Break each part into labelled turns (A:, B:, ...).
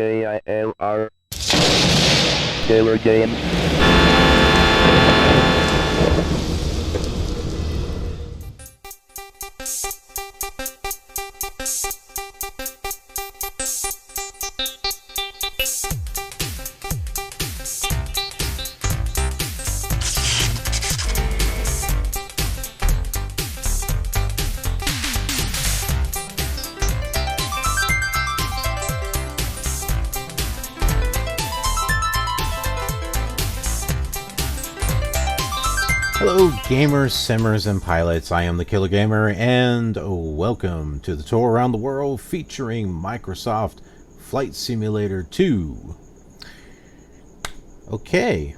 A: KILR Killer Game.
B: Hello gamers, simmers, and pilots, I am the Killer Gamer, and welcome to the tour around the world featuring Microsoft Flight Simulator 2. Okay,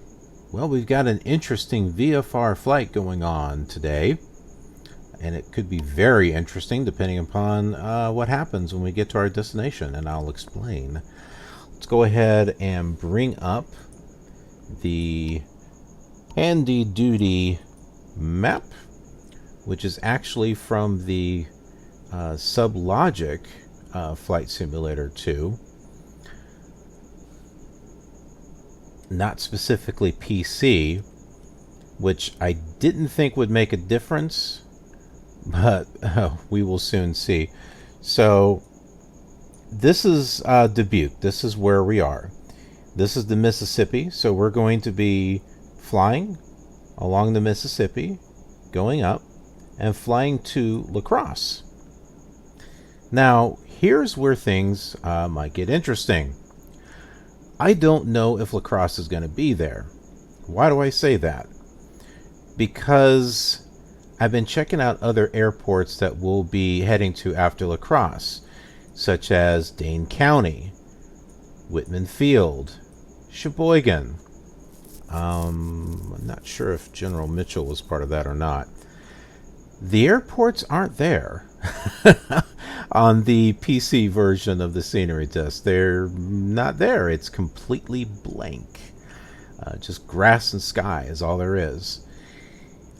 B: well, we've got an interesting VFR flight going on today, and it could be very interesting depending upon what happens when we get to our destination, and I'll explain. Let's go ahead and bring up the handy duty map, which is actually from the SubLogic Flight Simulator 2, not specifically PC, which I didn't think would make a difference, but we will soon see. So this is Dubuque. This is where we are. This is the Mississippi, so we're going to be flying along the Mississippi, going up, and flying to Crosse. Now, here's where things might get interesting. I don't know if Crosse is going to be there. Why do I say that? Because I've been checking out other airports that we'll be heading to after Crosse, such as Dane County, Whitman Field, Sheboygan. I'm not sure if General Mitchell was part of that or not. The airports aren't there on the PC version of the scenery disk. They're not there. It's completely blank. Just grass and sky is all there is.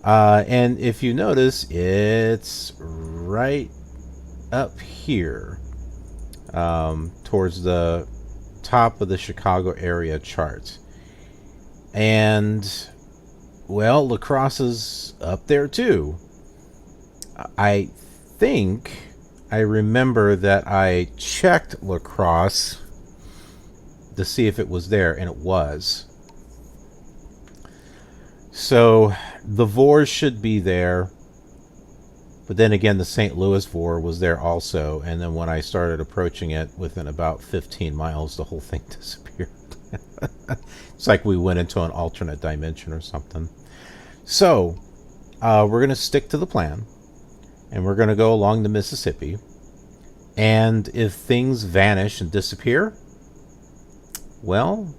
B: And if you notice, it's right up here towards the top of the Chicago area chart. And, well, Crosse is up there too. I think I remember that I checked Crosse to see if it was there, and it was. So the VOR should be there, but then again the St. Louis VOR was there also, and then when I started approaching it within about 15 miles, the whole thing disappeared. It's like we went into an alternate dimension or something. So we're going to stick to the plan, and we're going to go along the Mississippi, and if things vanish and disappear, well,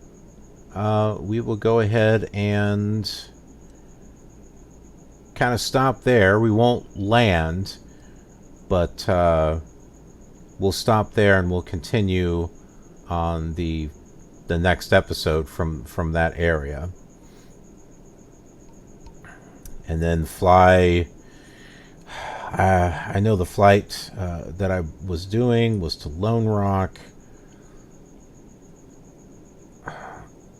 B: we will go ahead and kind of stop there. We won't land, but we'll stop there and we'll continue on the next episode from that area, and then fly. I know the flight that I was doing was to Lone Rock.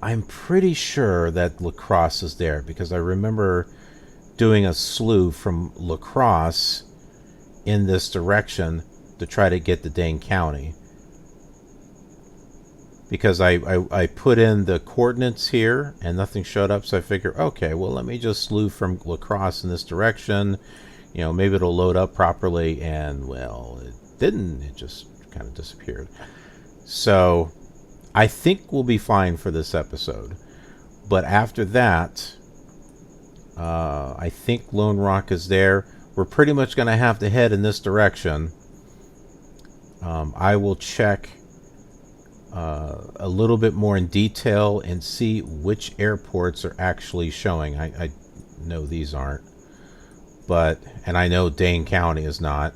B: I'm pretty sure that Crosse is there because I remember doing a slew from Crosse in this direction to try to get to Dane County. Because I put in the coordinates here and nothing showed up, so I figured, okay, well, let me just slew from Crosse in this direction. You know, maybe it'll load up properly, and, well, it didn't. It just kind of disappeared. So I think we'll be fine for this episode. But after that, I think Lone Rock is there. We're pretty much going to have to head in this direction. I will check a little bit more in detail and see which airports are actually showing. I know these aren't, and I know Dane County is not,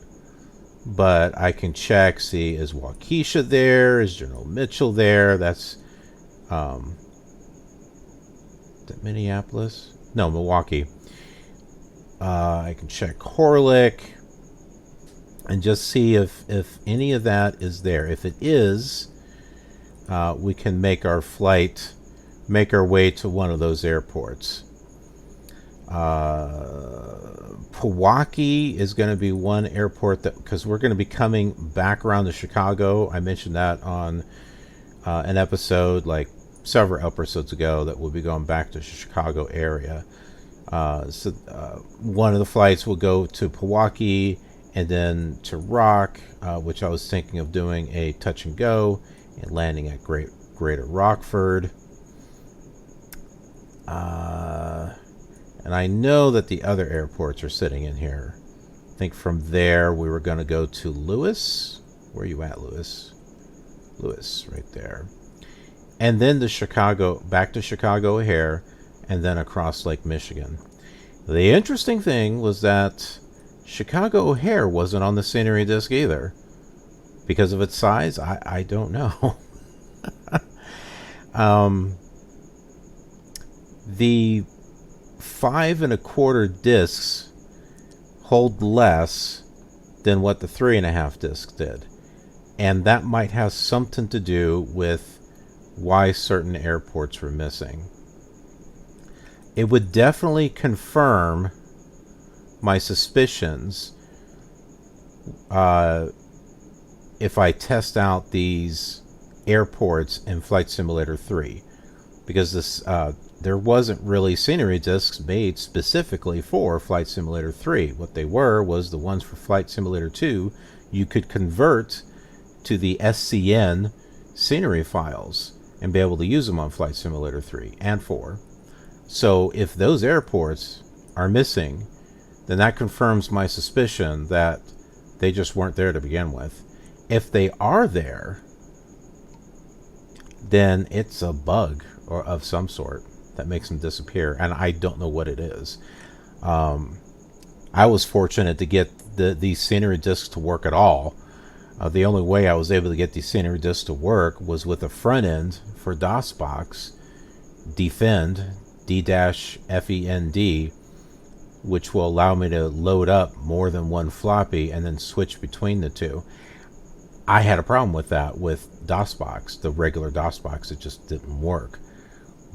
B: but I can check, see, is Waukesha there? Is General Mitchell there? That's is that Minneapolis? No, Milwaukee. I can check Horlick and just see if any of that is there. If it is, we can make our way to one of those airports. Pewaukee is going to be one airport that, because we're going to be coming back around to Chicago. I mentioned that on an episode, like several episodes ago, that we'll be going back to the Chicago area. So one of the flights will go to Pewaukee and then to Rock, which I was thinking of doing a touch and go and landing at Greater Rockford. And I know that the other airports are sitting in here. I think from there we were going to go to Lewis. Where are you at, Lewis? Lewis, right there. And then back to Chicago O'Hare, and then across Lake Michigan. The interesting thing was that Chicago O'Hare wasn't on the scenery disk either. Because of its size, I don't know. The 5 1/4 discs hold less than what the 3 1/2 discs did. And that might have something to do with why certain airports were missing. It would definitely confirm my suspicions if I test out these airports in Flight Simulator 3. Because there wasn't really scenery disks made specifically for Flight Simulator 3. What they was the ones for Flight Simulator 2 you could convert to the SCN scenery files and be able to use them on Flight Simulator 3 and 4. So if those airports are missing, then that confirms my suspicion that they just weren't there to begin with. If they are there, then it's a bug or of some sort that makes them disappear, and I don't know what it is. I was fortunate to get these scenery disks to work at all. The only way I was able to get these scenery disks to work was with a front end for DOSBox, Defend, D-FEND, which will allow me to load up more than one floppy and then switch between the two. I had a problem with that with DOSBox, the regular DOSBox. It just didn't work.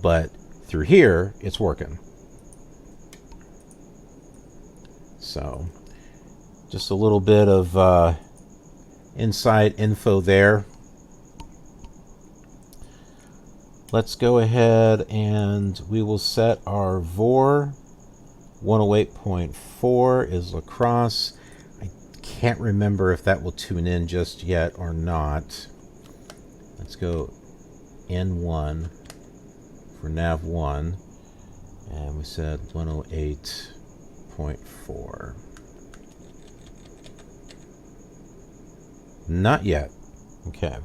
B: But through here, it's working. So, just a little bit of inside info there. Let's go ahead and we will set our VOR. 108.4 is La Crosse. I can't remember if that will tune in just yet or not. Let's go N1 for nav 1, and we said 108.4. Not yet. Okay.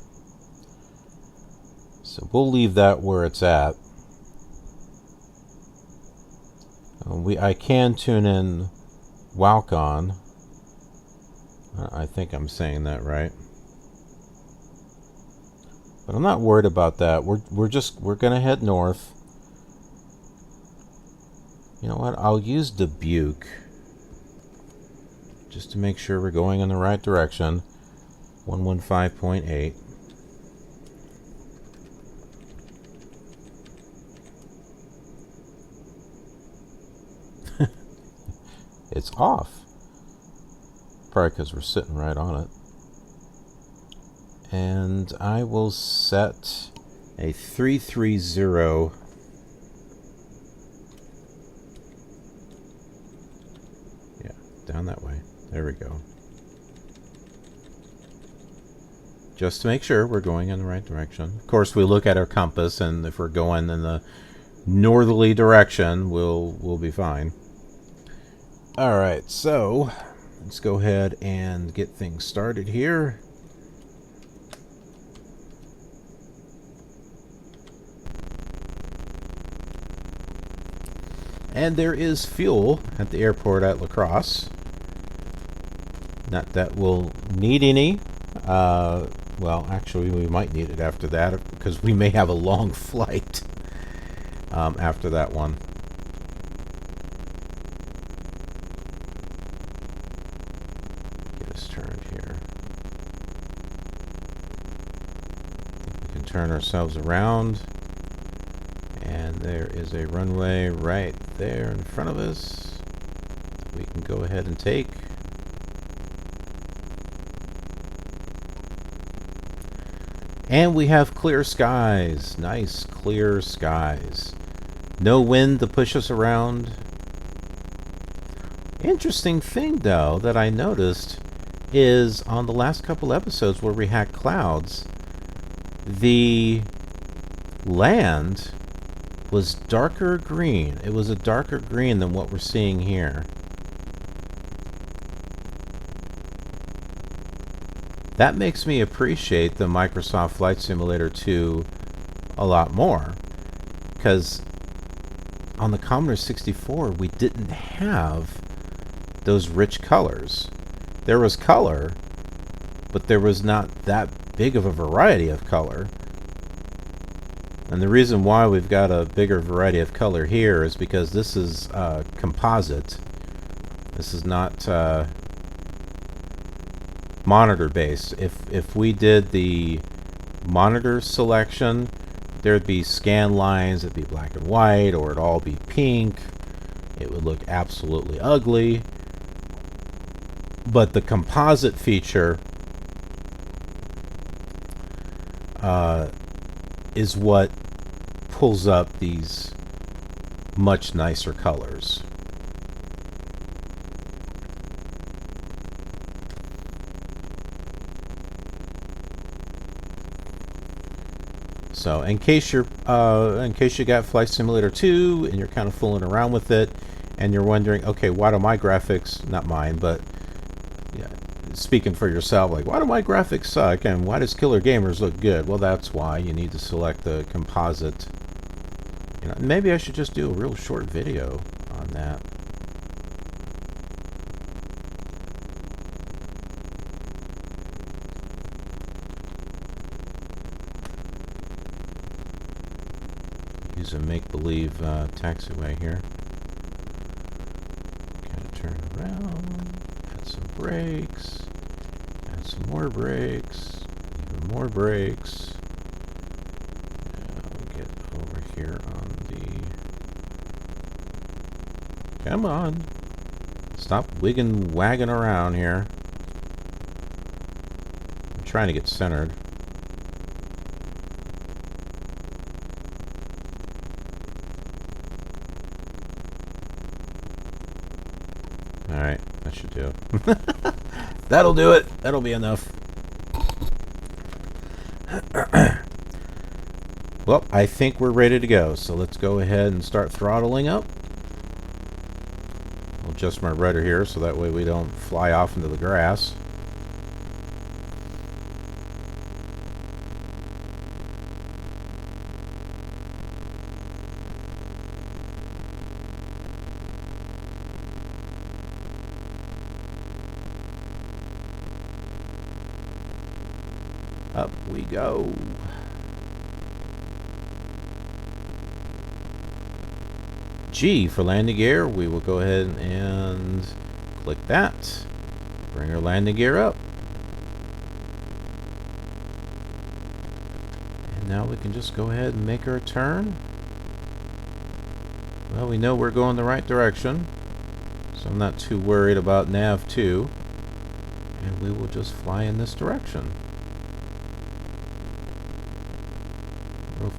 B: So we'll leave that where it's at. I can tune in Walcon. I think I'm saying that right. But I'm not worried about that. We're gonna head north. You know what? I'll use Dubuque just to make sure we're going in the right direction. 115.8. It's off. Probably because we're sitting right on it. And I will set a 330. Yeah, down that way. There we go. Just to make sure we're going in the right direction. Of course, we look at our compass, and if we're going in the northerly direction, we'll be fine. Alright, so let's go ahead and get things started here. And there is fuel at the airport at La Crosse. Not that we'll need any. Well, actually, we might need it after that because we may have a long flight after that one. turn ourselves around. And there is a runway right there in front of us. We can go ahead and take. And we have clear skies. Nice clear skies. No wind to push us around. Interesting thing, though, that I noticed is on the last couple episodes where we had clouds, the land was darker green. It was a darker green than what we're seeing here. That makes me appreciate the Microsoft Flight Simulator 2 a lot more, because on the Commodore 64 we didn't have those rich colors. There was color, but there was not that big of a variety of color. And the reason why we've got a bigger variety of color here is because this is composite. This is not monitor based. If we did the monitor selection, there'd be scan lines, it'd be black and white, or it'd all be pink. It would look absolutely ugly. But the composite feature is what pulls up these much nicer colors. So, in case you got Flight Simulator 2 and you're kind of fooling around with it, and you're wondering, okay, why do my graphics, not mine, but yeah, speaking for yourself, like, why do my graphics suck and why does Killer Gamers look good? Well, that's why you need to select the composite. You know, maybe I should just do a real short video on that. Use a make-believe taxiway here. Kind of turn around, add some brakes, add some more brakes, even more brakes. Now get over here on the... Come on! Stop wigging, wagging around here. I'm trying to get centered. Alright, that should do. That'll do it. That'll be enough. Well, I think we're ready to go. So let's go ahead and start throttling up. I'll adjust my rudder here so that way we don't fly off into the grass. Up we go. G for landing gear. We will go ahead and click that. Bring our landing gear up. And now we can just go ahead and make our turn. Well, we know we're going the right direction, so I'm not too worried about nav 2. And we will just fly in this direction.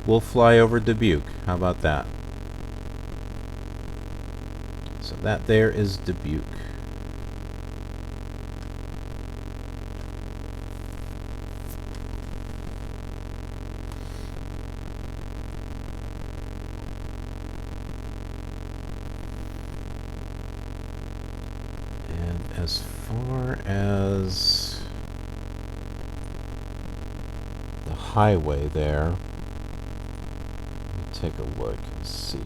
B: We'll fly over Dubuque. How about that? So that there is Dubuque. And as far as the highway there, take a look and see.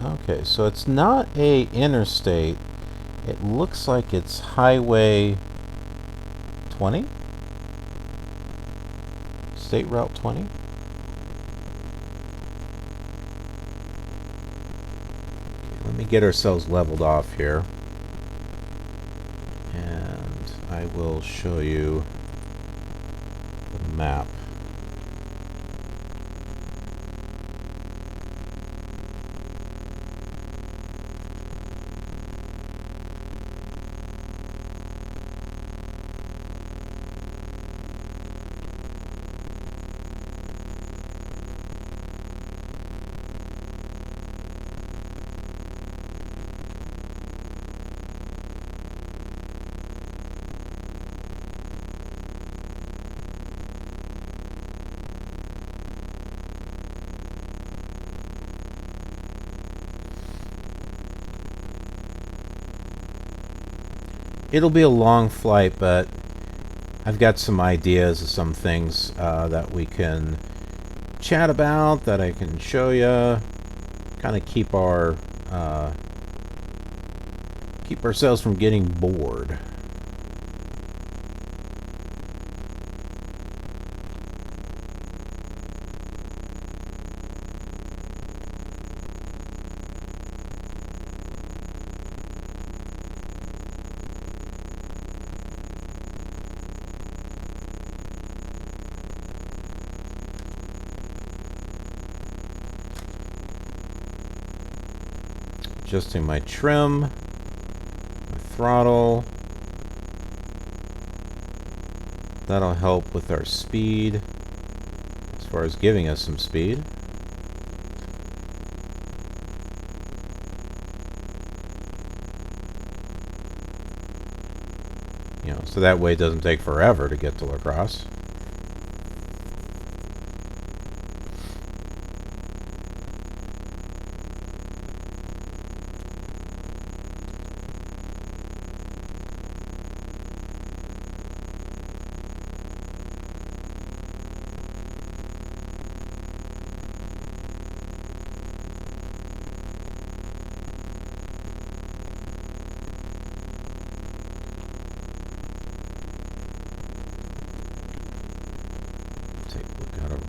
B: Okay, so it's not a interstate. It looks like it's Highway 20? State Route 20? let me get ourselves leveled off here. And I will show you the map. It'll be a long flight, but I've got some ideas of some things that we can chat about, that I can show you, kind of keep ourselves from getting bored. Adjusting my trim, my throttle. That'll help with our speed, as far as giving us some speed. You know, so that way it doesn't take forever to get to La Crosse.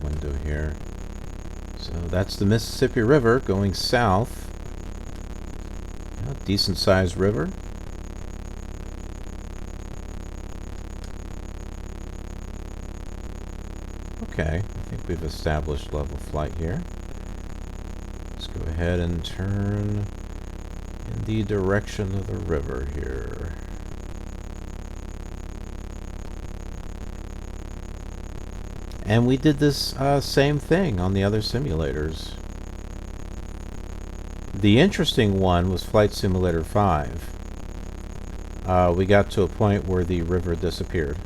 B: Window here. So that's the Mississippi River going south. Yeah, decent sized river. Okay, I think we've established level flight here. Let's go ahead and turn in the direction of the river here. And we did this same thing on the other simulators. The interesting one was Flight Simulator 5. We got to a point where the river disappeared.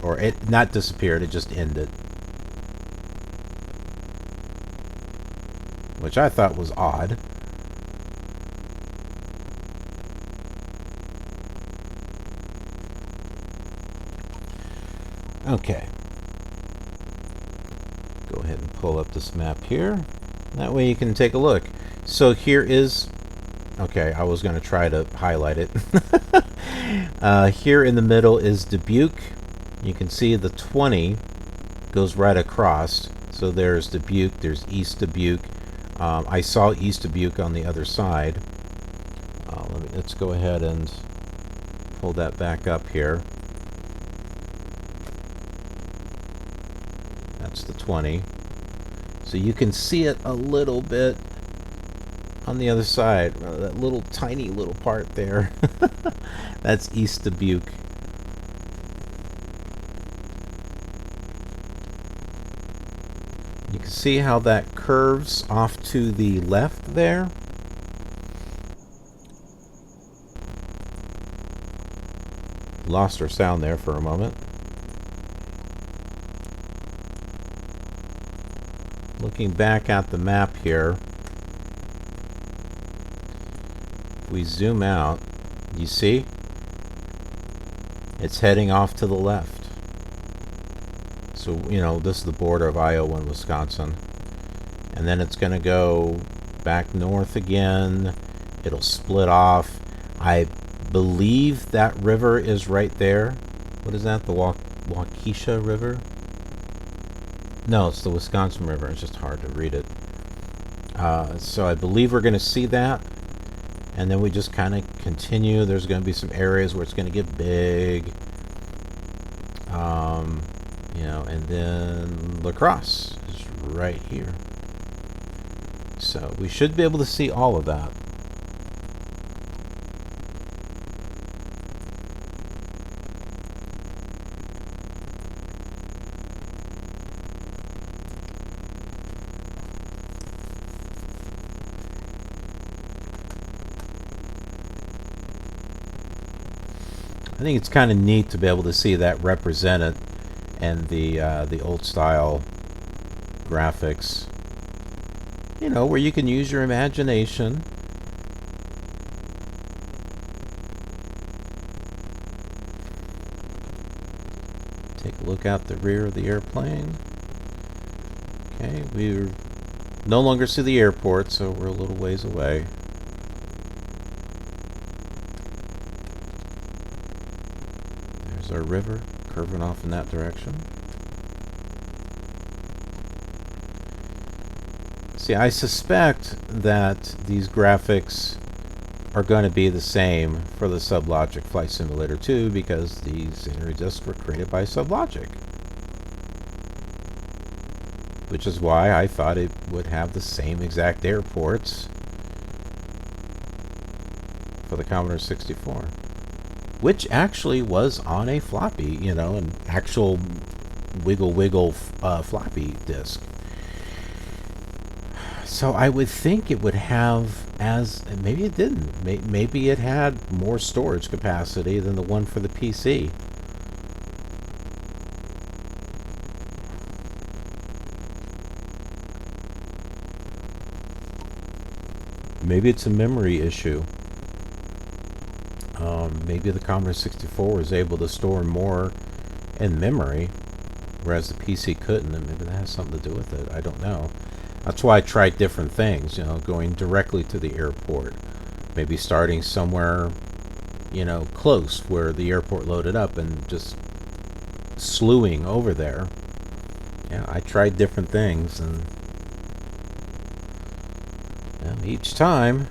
B: Or it not disappeared, it just ended. Which I thought was odd. Okay. Go ahead and pull up this map here. That way you can take a look. So here is... Okay, I was going to try to highlight it. Here in the middle is Dubuque. You can see the 20 goes right across. So there's Dubuque, there's East Dubuque. I saw East Dubuque on the other side. Let's go ahead and pull that back up here. That's the 20. So you can see it a little bit on the other side. That little tiny little part there. That's East Dubuque. You can see how that curves off to the left there. Lost our sound there for a moment. Looking back at the map here, if we zoom out, you see it's heading off to the left. So, you know, this is the border of Iowa and Wisconsin. And then it's going to go back north again. It'll split off. I believe that river is right there. What is that? The Waukesha River? No, it's the Wisconsin River. It's just hard to read it. So I believe we're going to see that. And then we just kind of continue. There's going to be some areas where it's going to get big. You know, and then La Crosse is right here. So we should be able to see all of that. I think it's kind of neat to be able to see that represented and the old style graphics, you know, where you can use your imagination. Take a look out the rear of the airplane. Okay, we no longer see the airport, so we're a little ways away. There's our river curving off in that direction. See, I suspect that these graphics are going to be the same for the SubLogic Flight Simulator 2 because these scenery disks were created by SubLogic. Which is why I thought it would have the same exact airports for the Commodore 64. Which actually was on a floppy, you know, an actual wiggle floppy disk. So I would think it would have, as maybe it didn't. Maybe it had more storage capacity than the one for the PC. Maybe it's a memory issue. Maybe the Commodore 64 was able to store more in memory, whereas the PC couldn't, and maybe that has something to do with it. I don't know. That's why I tried different things, you know, going directly to the airport. Maybe starting somewhere, you know, close where the airport loaded up and just slewing over there. Yeah, I tried different things, and you know, each time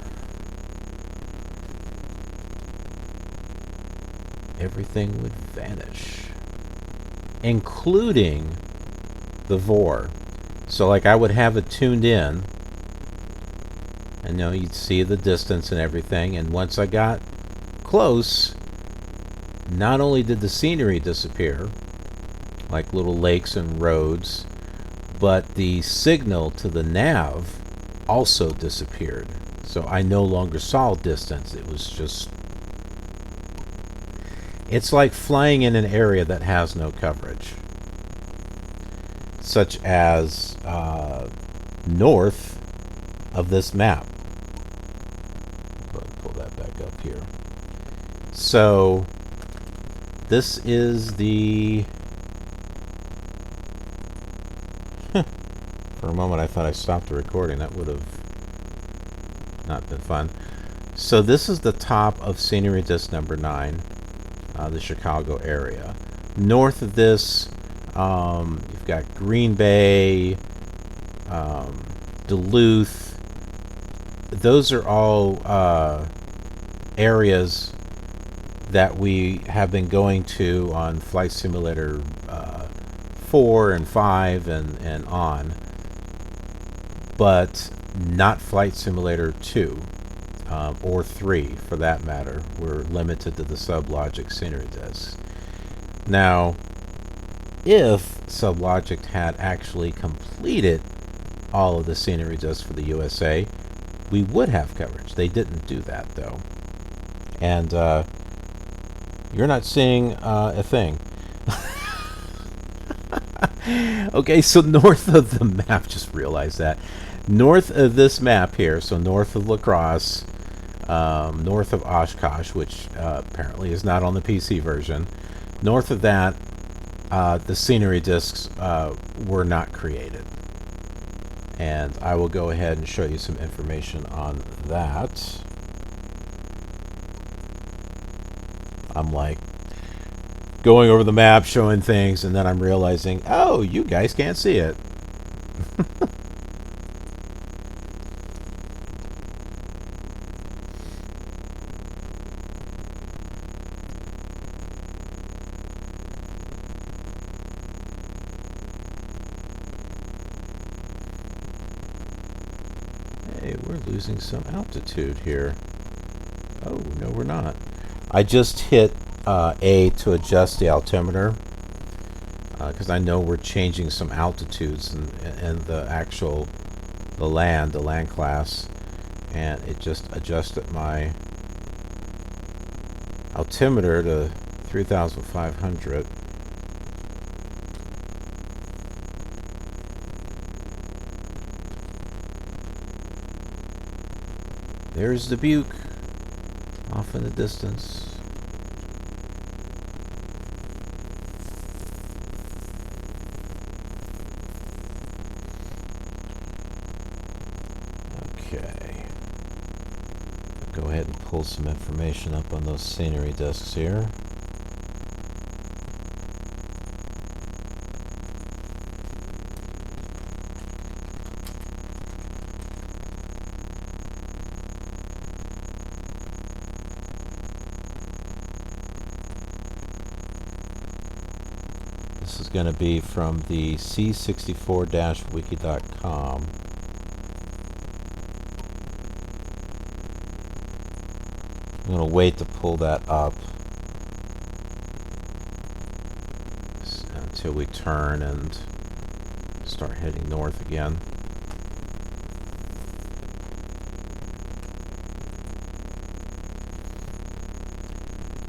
B: everything would vanish, including the VOR. So like I would have it tuned in, and you know, you'd see the distance and everything, and once I got close, not only did the scenery disappear, like little lakes and roads, but the signal to the nav also disappeared. So I no longer saw distance. It was just, it's like flying in an area that has no coverage, such as north of this map. Go ahead and pull that back up here. So this is the for a moment I thought I stopped the recording. That would have not been fun. So this is the top of scenery disk number 9, the Chicago area. North of this, you've got Green Bay, Duluth. Those are all areas that we have been going to on Flight Simulator 4 and 5 and on, but not Flight Simulator 2 or 3 for that matter. We're limited to the SubLogic Scenery Disks. Now, if SubLogic had actually completed all of the scenery disks for the USA, we would have coverage. They didn't do that, though. And you're not seeing a thing. Okay, so north of the map, just realized that. North of this map here, so north of La Crosse, north of Oshkosh, which apparently is not on the PC version, north of that, the scenery disks were not created. And I will go ahead and show you some information on that. I'm like going over the map, showing things, and then I'm realizing, oh, you guys can't see it. Hey, we're losing some altitude here. Oh, no, we're not. I just hit A to adjust the altimeter because I know we're changing some altitudes and the land class, and it just adjusted my altimeter to 3,500. There's Dubuque off in the distance. Okay. Go ahead and pull some information up on those scenery disks here. This is going to be from the c64-wiki.com. I'm going to wait to pull that up until we turn and start heading north again.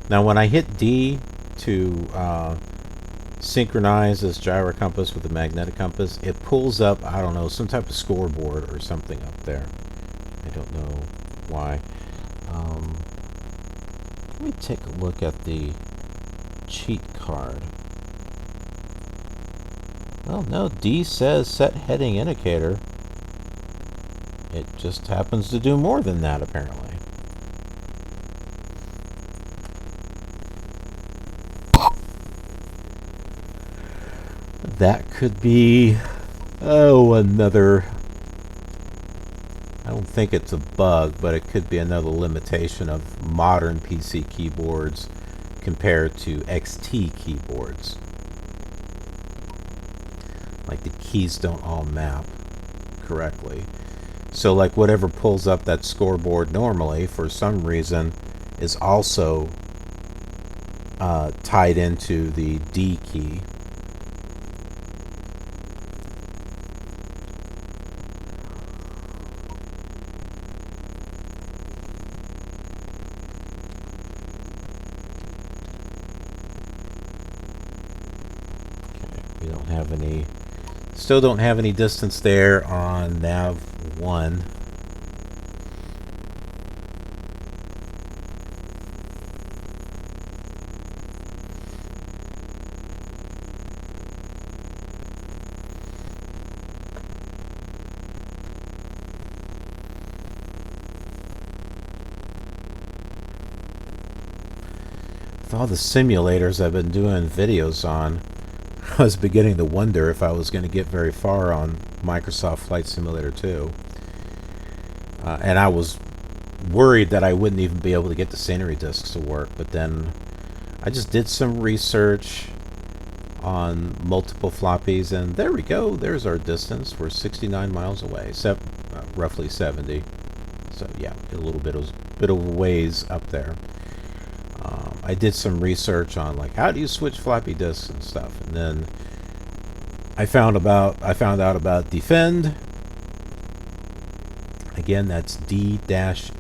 B: Now when I hit D to synchronize this gyro compass with the magnetic compass, it pulls up, I don't know, some type of scoreboard or something up there. I don't know why. Let me take a look at the cheat card. Well, no, D says set heading indicator. It just happens to do more than that, apparently. That could be, another, I don't think it's a bug, but it could be another limitation of modern PC keyboards compared to XT keyboards. Like the keys don't all map correctly. So like whatever pulls up that scoreboard normally, for some reason, is also tied into the D key. We don't have any, still don't have any distance there on nav 1. With all the simulators I've been doing videos on, I was beginning to wonder if I was going to get very far on Microsoft Flight Simulator 2. And I was worried that I wouldn't even be able to get the scenery disks to work, but then I just did some research on multiple floppies, and there we go. There's our distance. We're 69 miles away, roughly 70. So yeah, a little bit of a ways up there. I did some research on like how do you switch floppy disks and stuff, and then I found out about Defend. Again, that's D-FEND.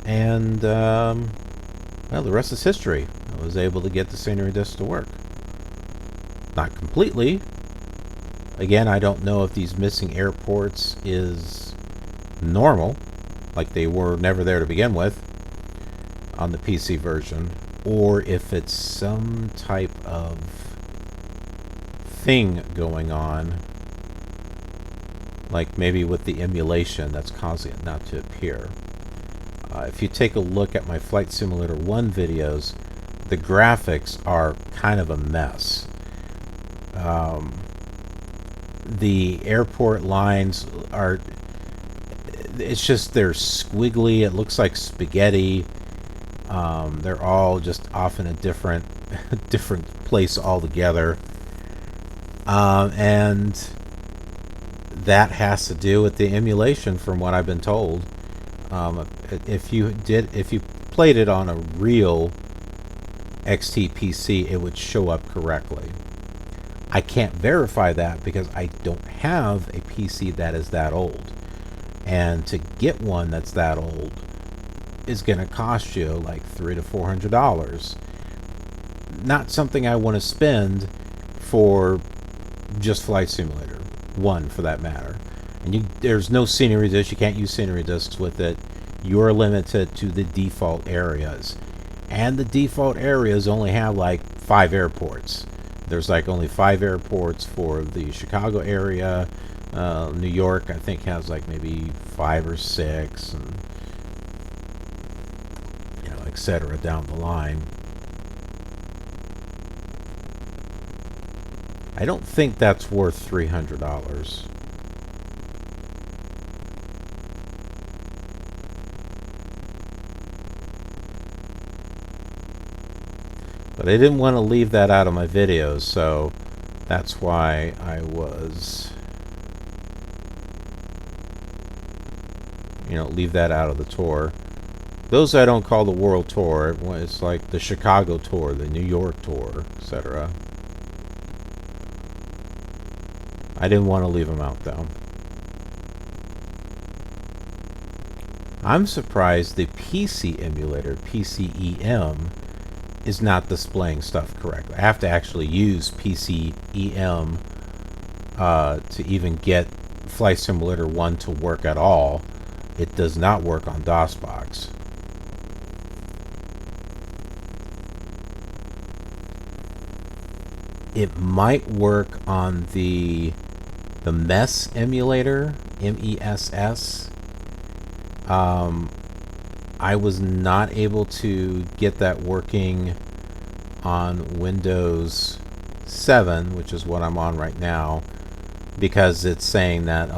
B: And well, the rest is history. I was able to get the scenery disk to work. Not completely. Again, I don't know if these missing airports is normal, like they were never there to begin with on the PC version, or if it's some type of thing going on, like maybe with the emulation that's causing it not to appear. If you take a look at my Flight Simulator 1 videos, the graphics are kind of a mess. The airport lines are, it's just, they're squiggly. It looks like spaghetti. They're all just off in a different place altogether. And that has to do with the emulation, from what I've been told. If you played it on a real XT PC, it would show up correctly. I can't verify that because I don't have a PC that is that old. And to get one that's that old is going to cost you like $300 to $400. Not something I want to spend for just Flight Simulator 1, for that matter. And there's no scenery disk. You can't use scenery disks with it. You're limited to the default areas. And the default areas only have like 5 airports. There's like only 5 airports for the Chicago area. New York, I think, has like maybe 5 or 6, and etc. down the line. I don't think that's worth $300. But I didn't want to leave that out of my videos, so that's why I was, leave that out of the tour. Those I don't call the World Tour. It's like the Chicago Tour, the New York Tour, etc. I didn't want to leave them out, though. I'm surprised the PC emulator, PCEM, is not displaying stuff correctly. I have to actually use PCEM to even get Flight Simulator 1 to work at all. It does not work on DOSBox. It might work on the MESS emulator, MESS. I was not able to get that working on Windows 7, which is what I'm on right now, because it's saying that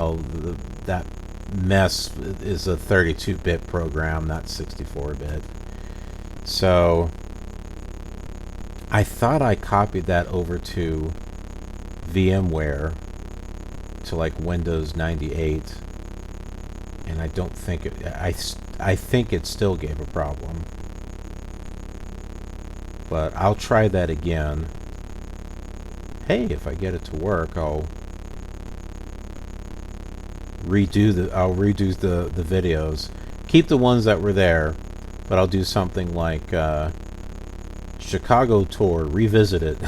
B: that MESS is a 32-bit program, not 64-bit. So I thought I copied that over to VMware, to like Windows 98, and I don't think it. I think it still gave a problem, but I'll try that again. Hey, if I get it to work, I'll redo the videos. Keep the ones that were there, but I'll do something like Chicago Tour Revisited.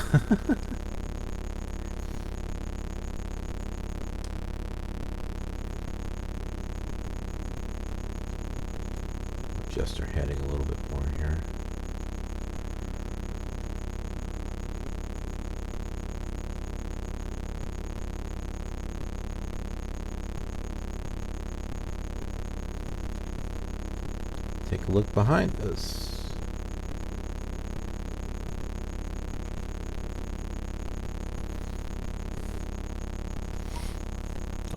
B: Adjust our heading a little bit more here. Take a look behind us.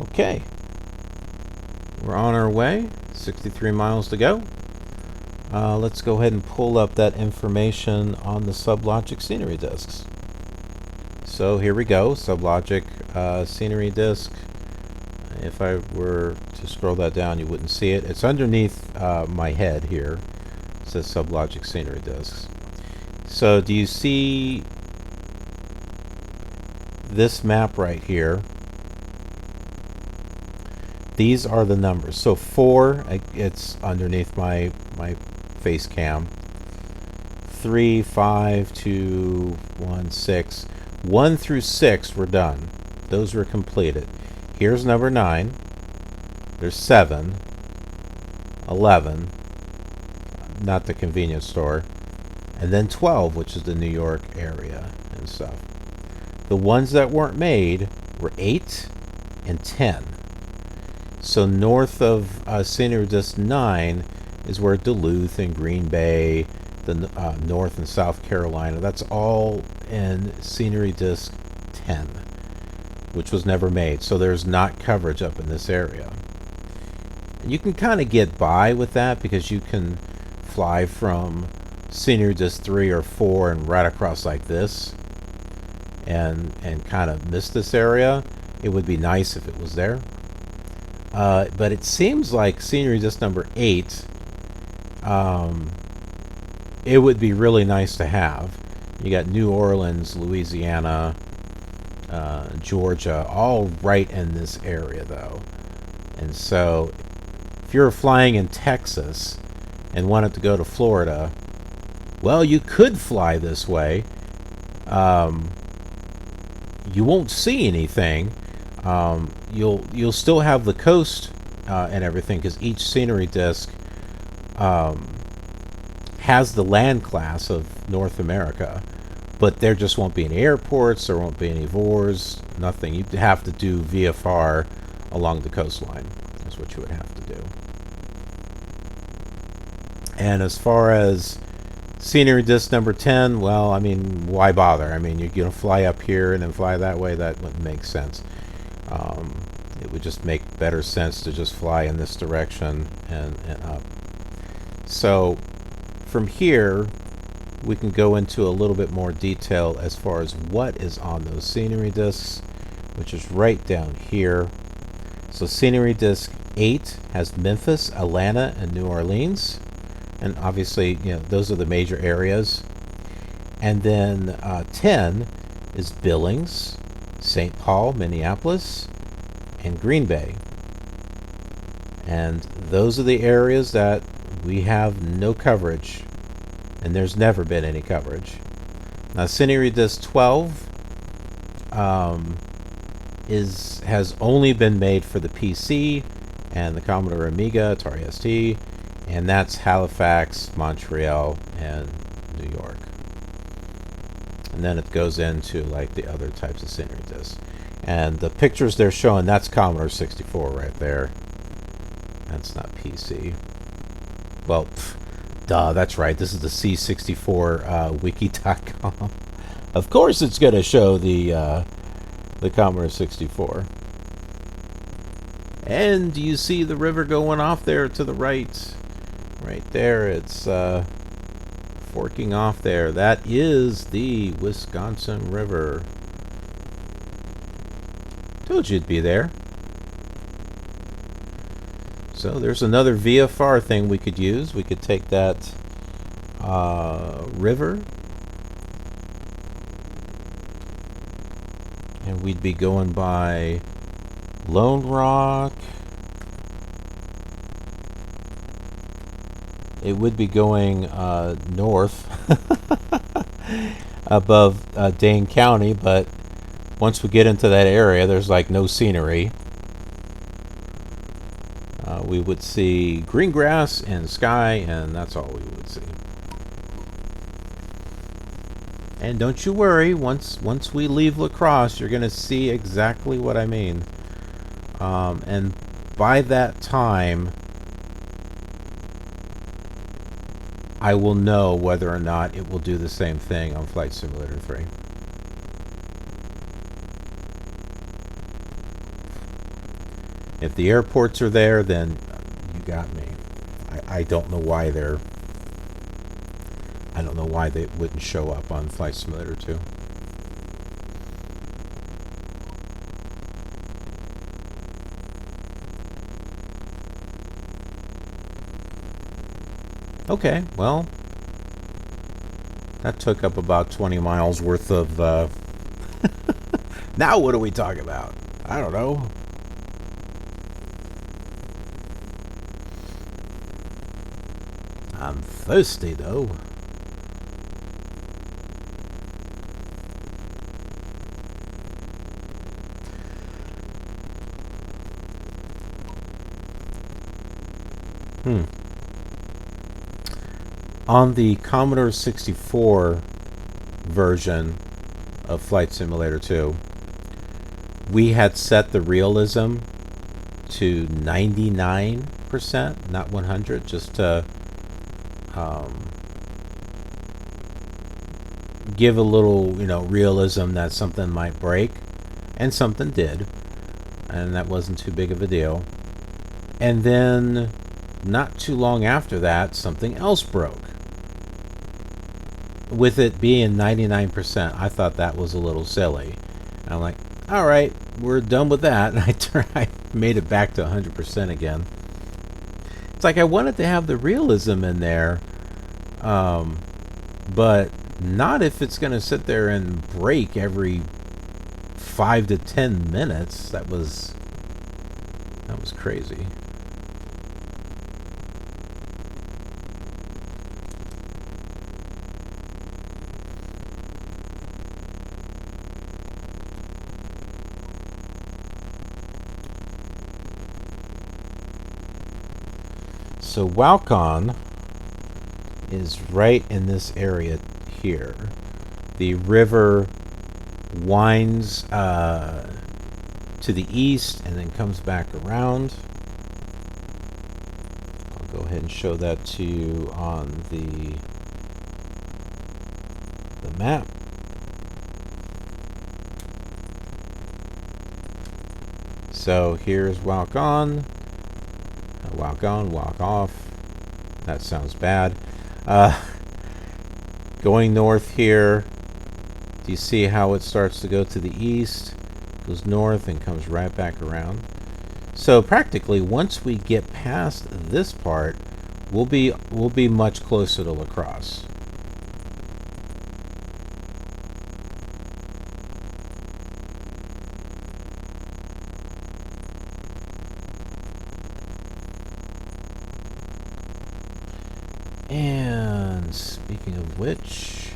B: Okay, we're on our way. 63 miles to go. Let's go ahead and pull up that information on the SubLogic Scenery Disks. So here we go, SubLogic Scenery Disk. If I were to scroll that down, you wouldn't see it. It's underneath my head here. It says SubLogic Scenery Disks. So do you see this map right here? These are the numbers. So 4, it's underneath my face cam. 3, 5, 2, 1, 6. 1 through 6 were done. Those were completed. Here's number 9. There's 7. 11. Not the convenience store. And then 12, which is the New York area and stuff. The ones that weren't made were 8 and 10. So north of Scenery Disk 9 is where Duluth and Green Bay, the North and South Carolina, that's all in Scenery Disk 10, which was never made. So there's not coverage up in this area. You can kind of get by with that because you can fly from Scenery Disk 3 or 4 and right across like this. and kind of miss this area, it would be nice if it was there. But it seems like scenery disk number 8, it would be really nice to have. You got New Orleans, Louisiana, Georgia, all right in this area though. And so if you're flying in Texas and wanted to go to Florida, well, you could fly this way. You won't see anything. You'll still have the coast and everything, because each scenery disk has the land class of North America, but there just won't be any airports, there won't be any VORs, nothing. You'd have to do VFR along the coastline. That's what you would have to do. And as far as scenery disk number 10, well, I mean, why bother? I mean, you're going to fly up here and then fly that way. That wouldn't make sense. It would just make better sense to just fly in this direction and up. So from here, we can go into a little bit more detail as far as what is on those scenery disks, which is right down here. So scenery disk 8 has Memphis, Atlanta, and New Orleans. And obviously, you know, those are the major areas. And then 10 is Billings, St. Paul, Minneapolis, and Green Bay. And those are the areas that we have no coverage, and there's never been any coverage. Now, scenery disk 12 has only been made for the PC and the Commodore Amiga, Atari ST, and that's Halifax, Montreal, and New York. And then it goes into like the other types of scenery disks. And the pictures they're showing, that's Commodore 64 right there. That's not PC. Well, duh, that's right. This is the C64 wiki.com. Of course it's going to show the Commodore 64. And you see the river going off there to the right. Right there, it's forking off there. That is the Wisconsin River. Told you it'd be there. So there's another VFR thing we could use. We could take that river, and we'd be going by Lone Rock. It would be going north above Dane County, but once we get into that area, there's like no scenery. We would see green grass and sky, and that's all we would see. And don't you worry, once we leave La Crosse, you're going to see exactly what I mean. And by that time, I will know whether or not it will do the same thing on Flight Simulator 3. If the airports are there, then you got me. I don't know why they're... I don't know why they wouldn't show up on Flight Simulator 2. Okay, well, that took up about 20 miles worth of... Now what are we talking about? I don't know. I'm thirsty, though. On the Commodore 64 version of Flight Simulator 2, we had set the realism to 99%, not 100, just to give a little, realism that something might break, and something did, and that wasn't too big of a deal. And then, not too long after that, something else broke. with it being 99%, I thought that was a little silly. And I'm like, all right, we're done with that. And I made it back to 100% again. It's like I wanted to have the realism in there, but not if it's going to sit there and break every 5 to 10 minutes. That was crazy. So Walcon is right in this area here. The river winds to the east and then comes back around. I'll go ahead and show that to you on the map. So here's Walcon. Walk on, walk off. That sounds bad. Going north here, do you see how it starts to go to the east, goes north, and comes right back around? So practically, once we get past this part, we'll be much closer to La Crosse. And speaking of which,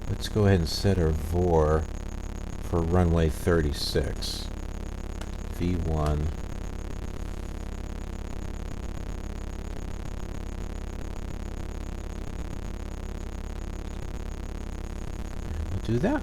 B: let's go ahead and set our VOR for runway 36. V1. And we'll do that.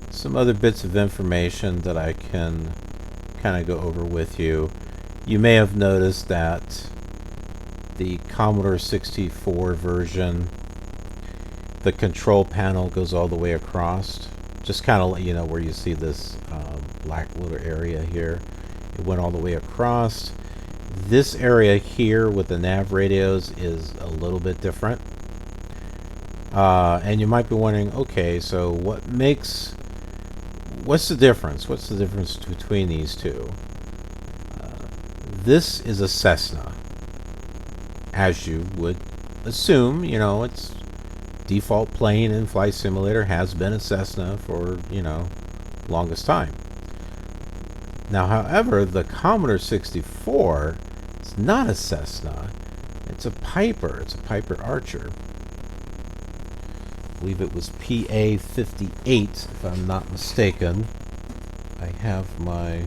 B: Some other bits of information that I can kind of go over with you. You may have noticed that the Commodore 64 version, the control panel goes all the way across. Just kind of, you know, where you see this black little area here. It went all the way across. This area here with the nav radios is a little bit different. And you might be wondering, okay, so what's the difference? What's the difference between these two? This is a Cessna, as you would assume. You know, its default plane in Flight Simulator has been a Cessna for, you know, longest time. Now, however, the Commodore 64 is not a Cessna. It's a Piper. It's a Piper Archer. I believe it was PA-58, if I'm not mistaken. I have my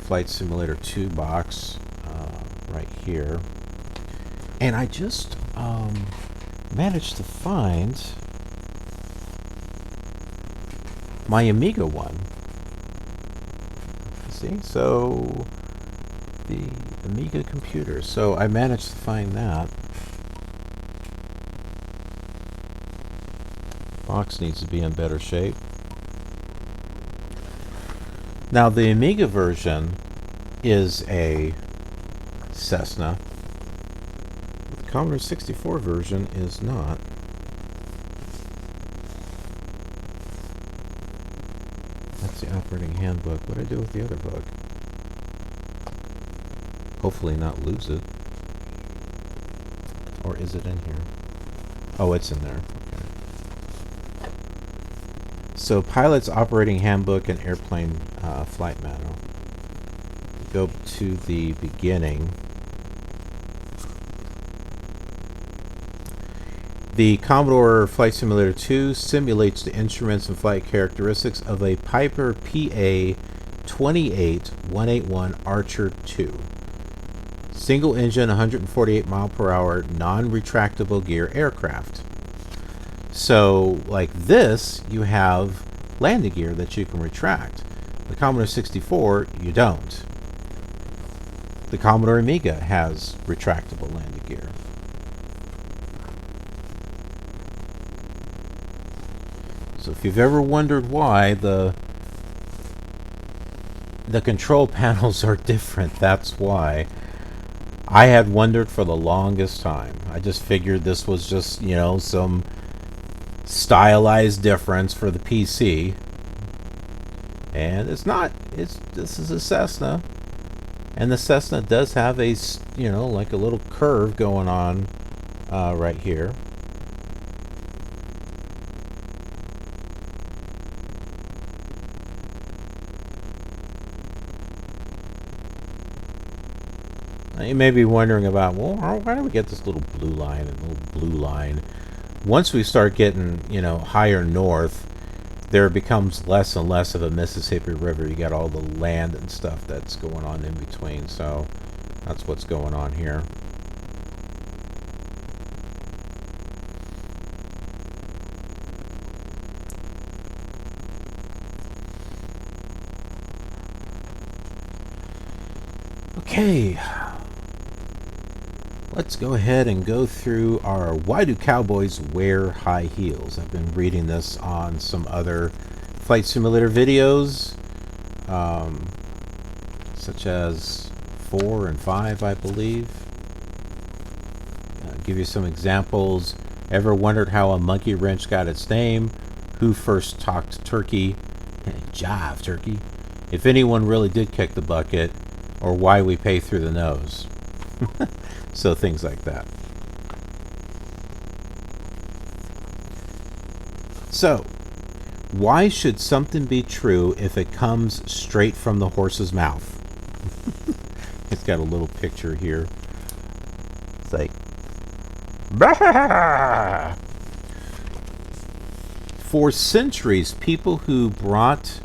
B: Flight Simulator 2 box right here. And I just managed to find my Amiga one. See? So, the Amiga computer. So I managed to find that. Box needs to be in better shape. Now the Amiga version is a Cessna. The Commodore 64 version is not. That's the operating handbook. What do I do with the other book? Hopefully not lose it. Or is it in here? Oh, it's in there. So, Pilot's Operating Handbook and Airplane Flight Manual. Go to the beginning. The Commodore Flight Simulator 2 simulates the instruments and flight characteristics of a Piper PA-28181 Archer II. Single engine, 148 mile per hour, non-retractable gear aircraft. So, like this, you have landing gear that you can retract. The Commodore 64, you don't. The Commodore Amiga has retractable landing gear. So if you've ever wondered why the control panels are different, that's why. I had wondered for the longest time. I just figured this was just, you know, some stylized difference for the PC. And it's not. This is a Cessna. And the Cessna does have a, you know, like a little curve going on right here. You may be wondering about, well, why do we get this little blue line and little blue line? Once we start getting, you know, higher north, there becomes less and less of a Mississippi River. You got all the land and stuff that's going on in between. So that's what's going on here. Okay. Let's go ahead and go through our Why Do Cowboys Wear High Heels? I've been reading this on some other flight simulator videos, such as 4 and 5, I believe. I'll give you some examples. Ever wondered how a monkey wrench got its name? Who first talked turkey? Jive turkey. If anyone really did kick the bucket, or why we pay through the nose. So things like that. So, why should something be true if it comes straight from the horse's mouth? It's got a little picture here. It's like, bah! For centuries, people who bought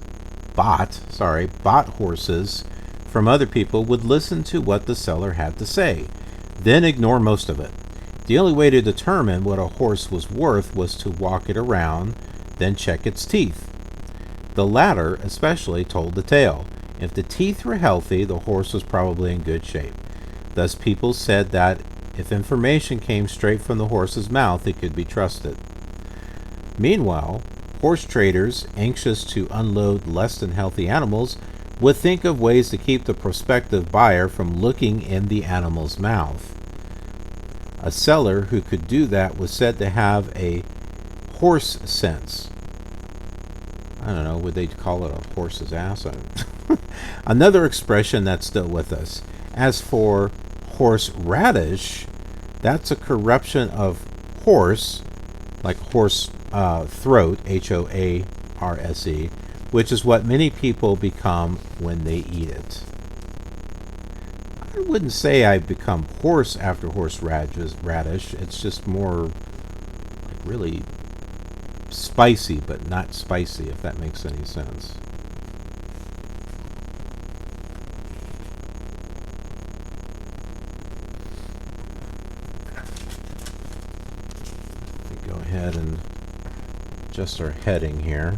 B: horses from other people would listen to what the seller had to say, then ignore most of it. The only way to determine what a horse was worth was to walk it around, then check its teeth. The latter especially told the tale. If the teeth were healthy, the horse was probably in good shape. Thus people said that if information came straight from the horse's mouth, it could be trusted. Meanwhile, horse traders, anxious to unload less than healthy animals, would think of ways to keep the prospective buyer from looking in the animal's mouth. A seller who could do that was said to have a horse sense. I don't know, would they call it a horse's ass? Another expression that's still with us. As for horseradish, that's a corruption of horse, like horse throat, H-O-A-R-S-E, which is what many people become when they eat it. I wouldn't say I've become hoarse after horseradish. It's just more like really spicy, but not spicy, if that makes any sense. Go ahead and adjust our heading here.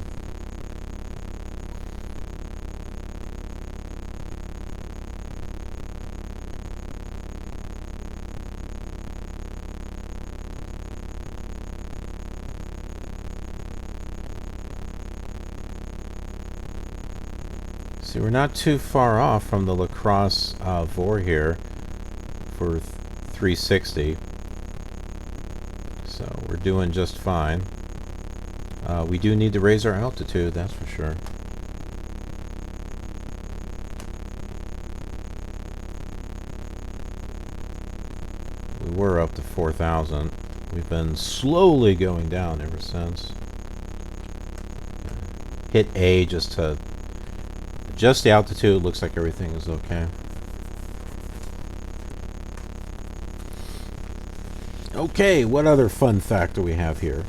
B: See, we're not too far off from the Crosse VOR here for 360. So we're doing just fine. We do need to raise our altitude, that's for sure. We were up to 4,000. We've been slowly going down ever since. Hit A just to adjust the altitude. Looks like everything is okay. Okay, what other fun fact do we have here?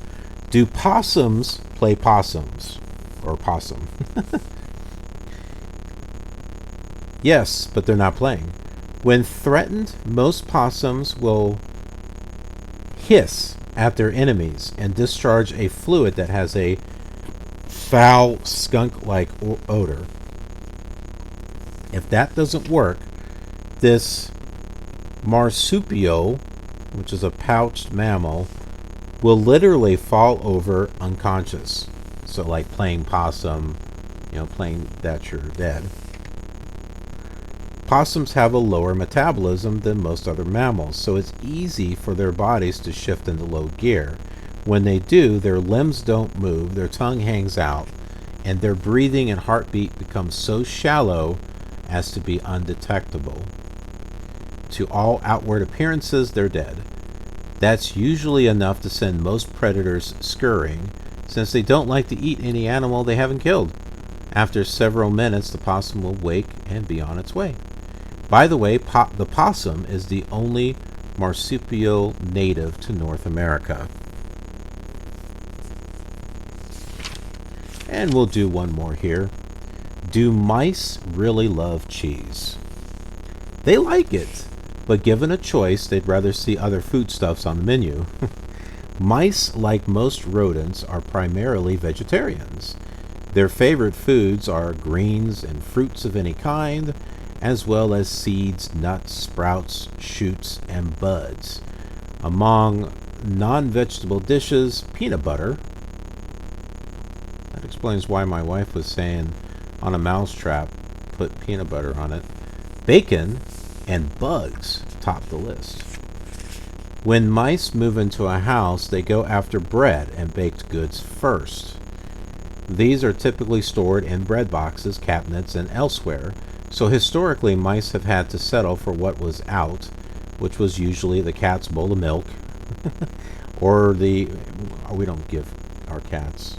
B: Do possums play possums? Or possum? Yes, but they're not playing. When threatened, most possums will hiss at their enemies and discharge a fluid that has a foul skunk-like odor. If that doesn't work, this marsupial, which is a pouched mammal, will literally fall over unconscious. So like playing possum, playing that you're dead. Possums have a lower metabolism than most other mammals, so it's easy for their bodies to shift into low gear. When they do, their limbs don't move, their tongue hangs out, and their breathing and heartbeat becomes so shallow as to be undetectable. To all outward appearances, they're dead. That's usually enough to send most predators scurrying, since they don't like to eat any animal they haven't killed. After several minutes, the possum will wake and be on its way. By the way, the possum is the only marsupial native to North America. And we'll do one more here. Do mice really love cheese? They like it, but given a choice, they'd rather see other foodstuffs on the menu. Mice, like most rodents, are primarily vegetarians. Their favorite foods are greens and fruits of any kind, as well as seeds, nuts, sprouts, shoots, and buds. Among non-vegetable dishes, peanut butter. That explains why my wife was saying on a mousetrap, put peanut butter on it. Bacon and bugs top the list. When mice move into a house, they go after bread and baked goods first. These are typically stored in bread boxes, cabinets, and elsewhere, so historically mice have had to settle for what was out, which was usually the cat's bowl of milk, or we don't give our cats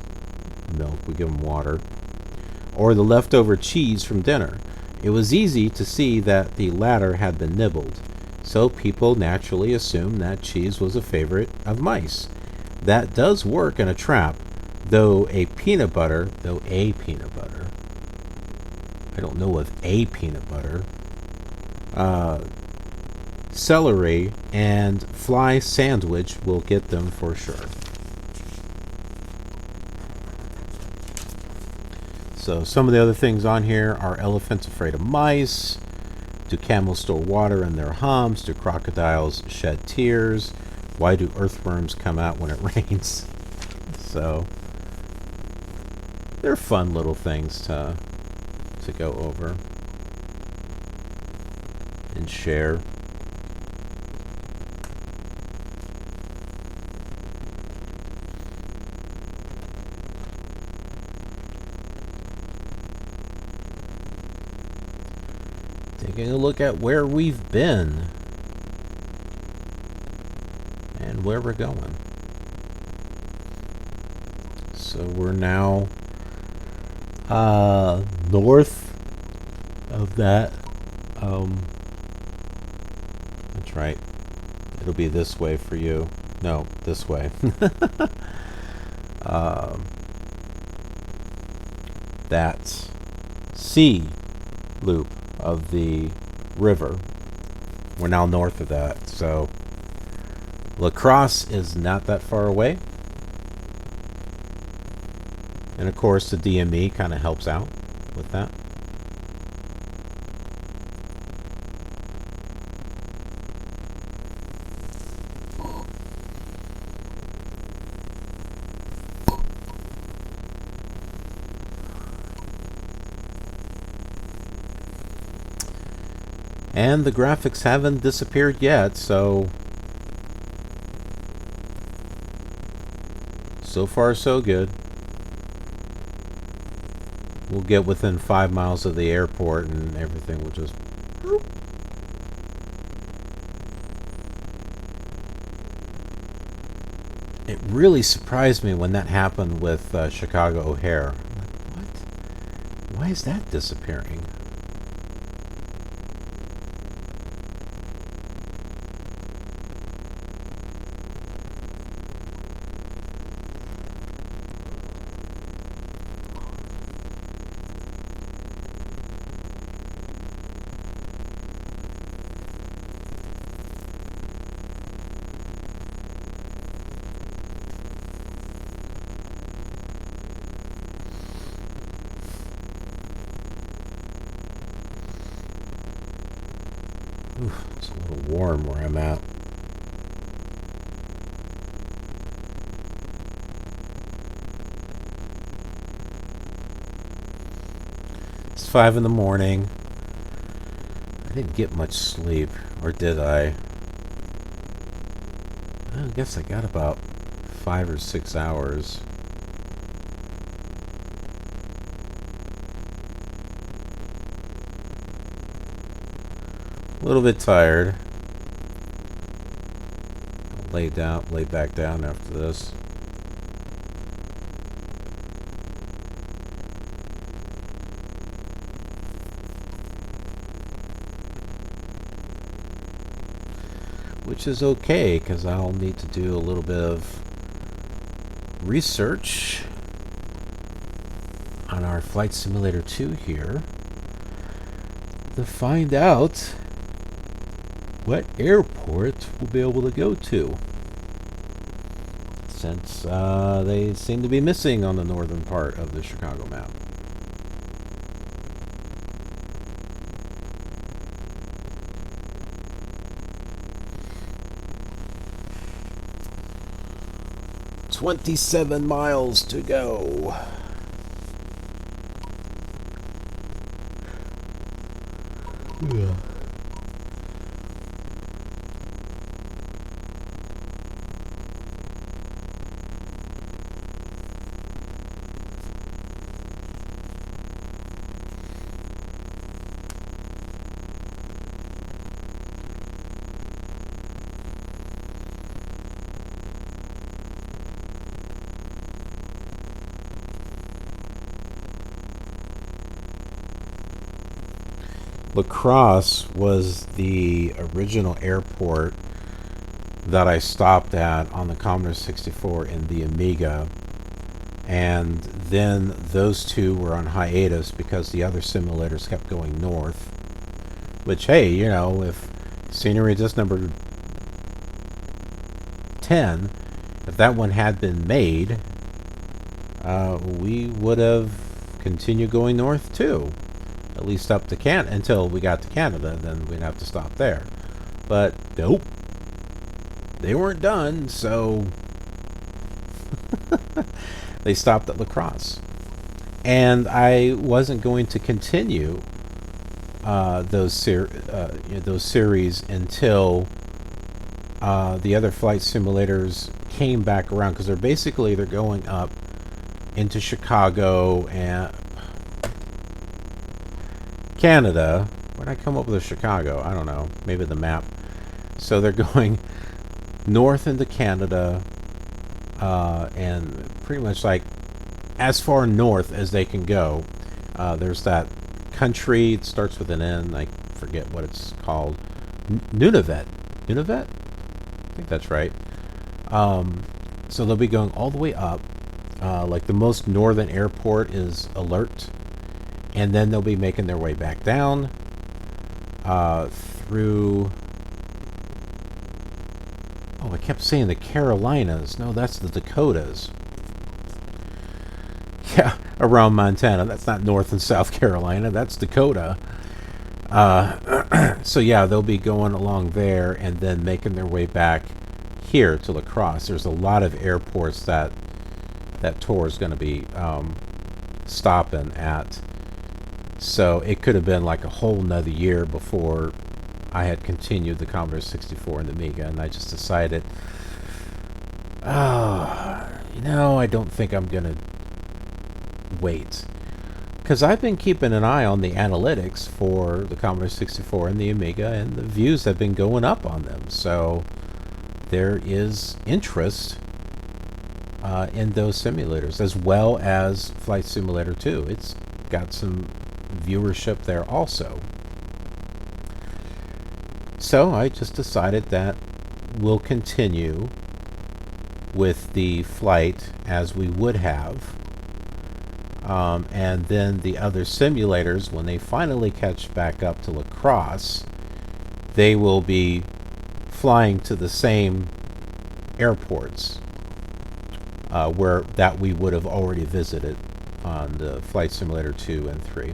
B: milk, we give them water, or the leftover cheese from dinner. It was easy to see that the latter had been nibbled, so people naturally assumed that cheese was a favorite of mice. That does work in a trap, though a peanut butter, I don't know of a peanut butter, celery, and fly sandwich will get them for sure. So some of the other things on here are elephants afraid of mice. Do camels store water in their humps? Do crocodiles shed tears? Why do earthworms come out when it rains? So they're fun little things to go over and share. Taking a look at where we've been and where we're going. So we're now north of that. That's right. It'll be this way for you. No, this way. That's C loop of the river. We're now north of that, so Crosse is not that far away. And of course the DME kind of helps out with that. And the graphics haven't disappeared yet, so far so good. We'll get within 5 miles of the airport and everything will just... It really surprised me when that happened with Chicago O'Hare. I'm like, what? Why is that disappearing? Oof, it's a little warm where I'm at. It's 5 in the morning. I didn't get much sleep, or did I? I guess I got about 5 or 6 hours. A little bit tired. I'll lay back down after this. Which is okay, because I'll need to do a little bit of research on our Flight Simulator 2 here to find out what airport we'll be able to go to, since they seem to be missing on the northern part of the Chicago map. "27 miles to go." Yeah. Crosse was the original airport that I stopped at on the Commodore 64 and the Amiga, and then those two were on hiatus because the other simulators kept going north. Which, hey, you know, if Scenery Disk number 10, if that one had been made, we would have continued going north too. At least up to Canada, until we got to Canada, then we'd have to stop there. But nope, they weren't done, so they stopped at La Crosse. And I wasn't going to continue those series until the other flight simulators came back around, because they're going up into Chicago and Canada. Where'd I come up with Chicago? I don't know. Maybe the map. So they're going north into Canada, and pretty much like as far north as they can go. There's that country. It starts with an N. I forget what it's called. Nunavut. Nunavut? I think that's right. So they'll be going all the way up. Like the most northern airport is Alert. And then they'll be making their way back down through... Oh, I kept saying the Carolinas. No, that's the Dakotas. Yeah, around Montana. That's not North and South Carolina. That's Dakota. So yeah, they'll be going along there and then making their way back here to La Crosse. There's a lot of airports that tour is going to be stopping at. So it could have been like a whole nother year before I had continued the Commodore 64 and the Amiga, and I just decided, I don't think I'm going to wait. Because I've been keeping an eye on the analytics for the Commodore 64 and the Amiga, and the views have been going up on them. So there is interest in those simulators, as well as Flight Simulator 2. It's got some viewership there also. So I just decided that we'll continue with the flight as we would have, and then the other simulators, when they finally catch back up to La Crosse, they will be flying to the same airports where that we would have already visited on the Flight Simulator 2 and 3.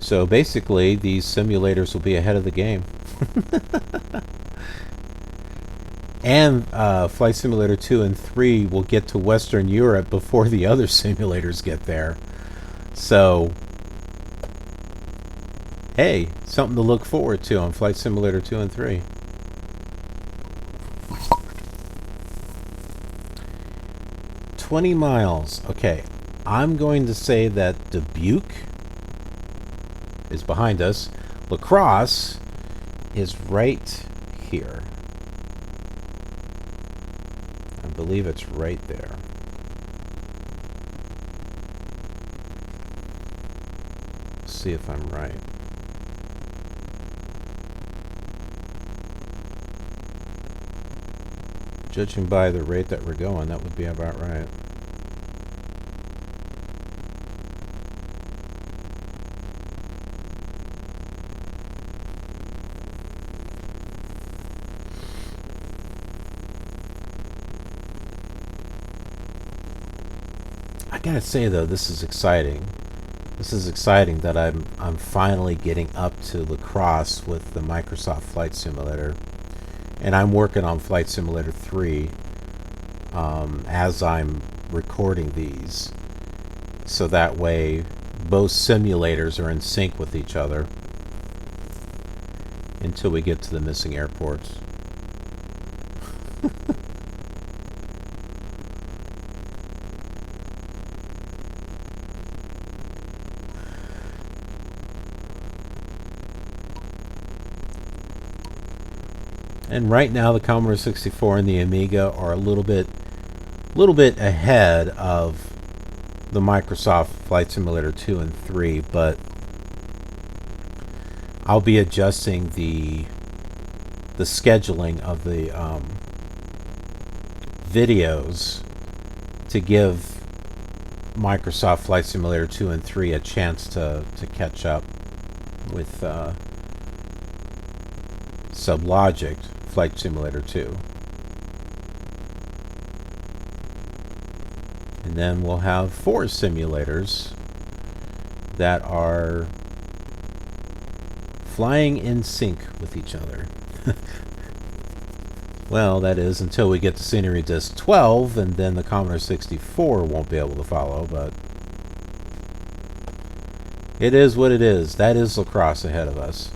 B: So basically, these simulators will be ahead of the game. And Flight Simulator 2 and 3 will get to Western Europe before the other simulators get there. So, hey, something to look forward to on Flight Simulator 2 and 3. "20 miles. Okay, I'm going to say that Dubuque is behind us. La Crosse is right here. I believe it's right there. Let's see if I'm right. Judging by the rate that we're going, that would be about right. I gotta say though, this is exciting. This is exciting that I'm finally getting up to La Crosse with the Microsoft Flight Simulator, and I'm working on Flight Simulator 3 as I'm recording these, so that way both simulators are in sync with each other until we get to the missing airports. And right now, the Commodore 64 and the Amiga are a little bit ahead of the Microsoft Flight Simulator 2 and 3, but I'll be adjusting the scheduling of the videos to give Microsoft Flight Simulator 2 and 3 a chance to catch up with SubLogic Flight Simulator 2. And then we'll have 4 simulators that are flying in sync with each other. Well, that is until we get to Scenery Disk 12, and then the Commodore 64 won't be able to follow, but it is what it is. That is La Crosse ahead of us.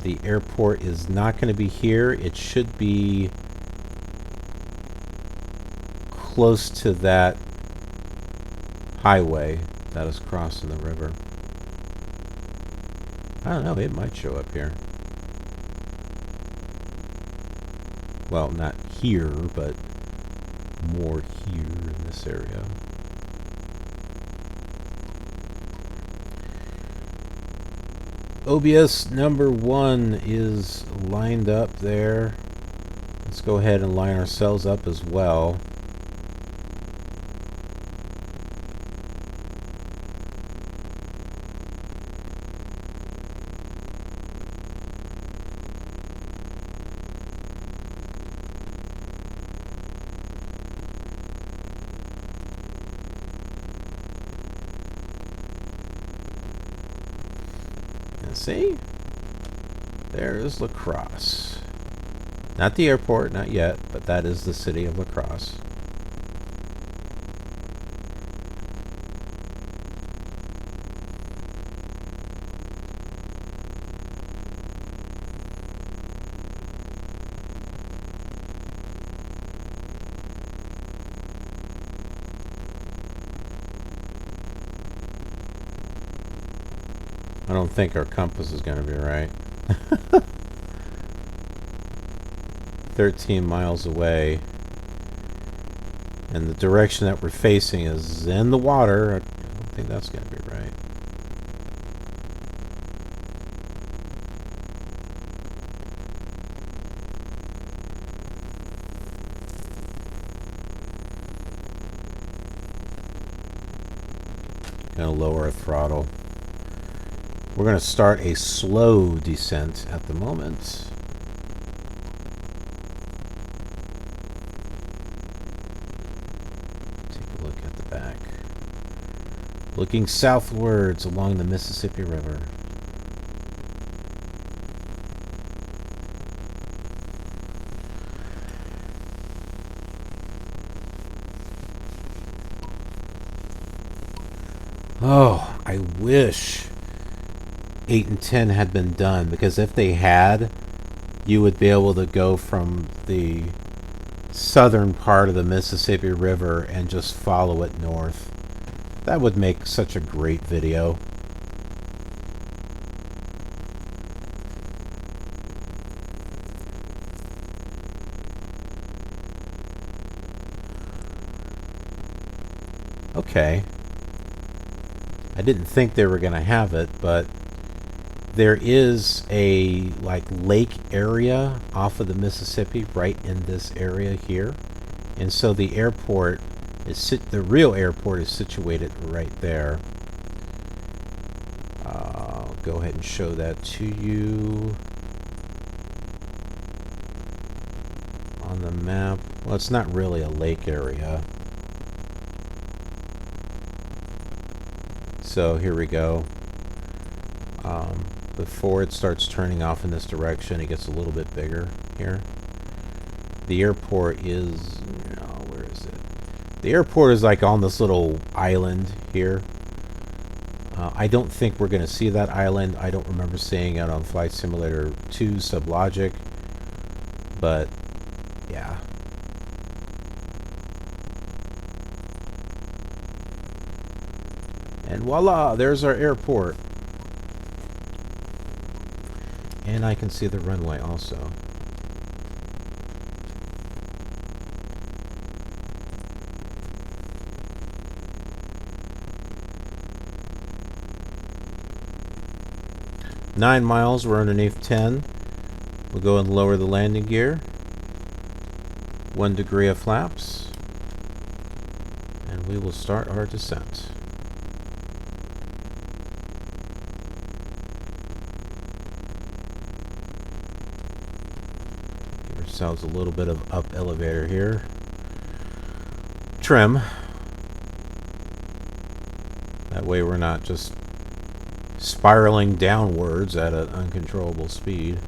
B: The airport is not going to be here. It should be close to that highway that is crossing the river. I don't know, it might show up here. Well, not here, but more here in this area. OBS number 1 is lined up there. Let's go ahead and line ourselves up as well. See? There's La Crosse. Not the airport, not yet, but that is the city of La Crosse. I don't think our compass is going to be right. 13 miles away. And the direction that we're facing is in the water. I don't think that's going to be right. Going to lower our throttle. We're going to start a slow descent at the moment. Take a look at the back. looking southwards along the Mississippi River. Oh, I wish 8 and 10 had been done, because if they had, you would be able to go from the southern part of the Mississippi River and just follow it north. That would make such a great video. Okay. I didn't think they were going to have it, but there is a lake area off of the Mississippi right in this area here. And so the airport is the real airport is situated right there. I'll go ahead and show that to you on the map. Well, it's not really a lake area. So here we go. Before it starts turning off in this direction, it gets a little bit bigger here. The airport is, where is it? The airport is like on this little island here. I don't think we're going to see that island. I don't remember seeing it on Flight Simulator 2 SubLogic. But, yeah. And voila, there's our airport. And I can see the runway also. Nine miles, we're underneath 10. We'll go and lower the landing gear. 1 degree of flaps. And we will start our descent. Ourselves a little bit of up elevator here. Trim. That way we're not just spiraling downwards at an uncontrollable speed.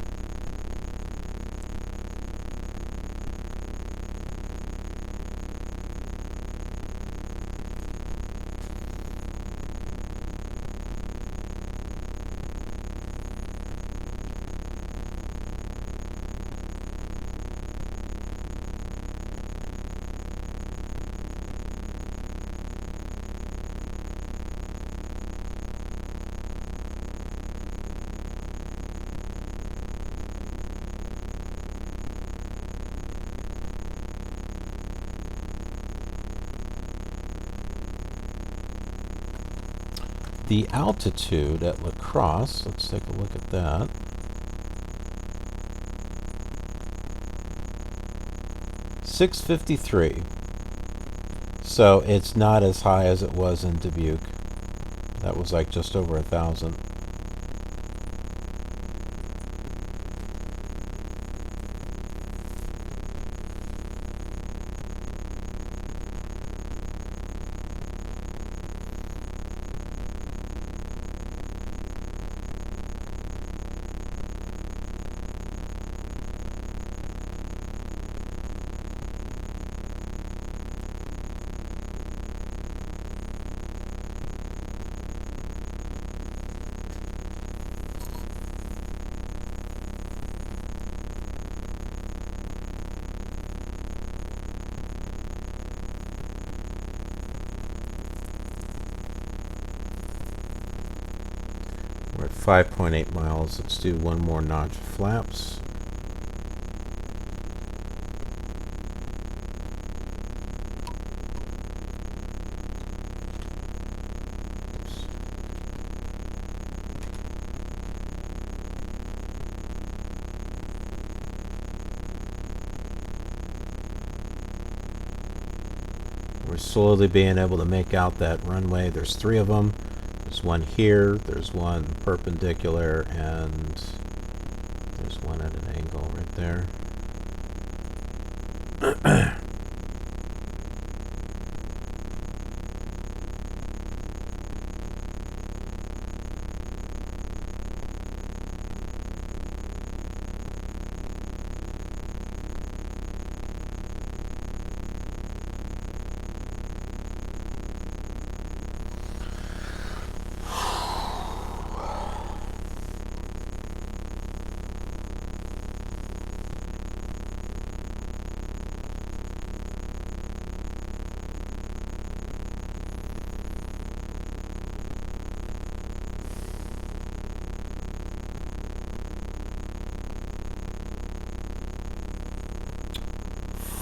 B: The altitude at Crosse, let's take a look at that. .653. So it's not as high as it was in Dubuque. That was like just over 1,000. We're at 5.8 miles. Let's do one more notch of flaps. We're slowly being able to make out that runway. There's 3 of them. There's one here, there's one perpendicular, and there's one at an angle right there.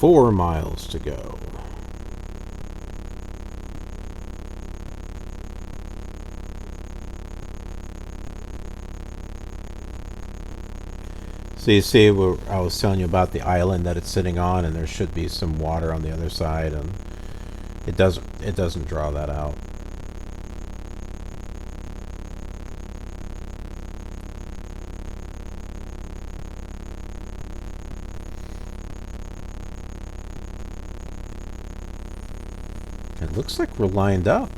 B: 4 miles to go. So you see where I was telling you about the island that it's sitting on, and there should be some water on the other side, and it doesn't draw that out. It looks like we're lined up.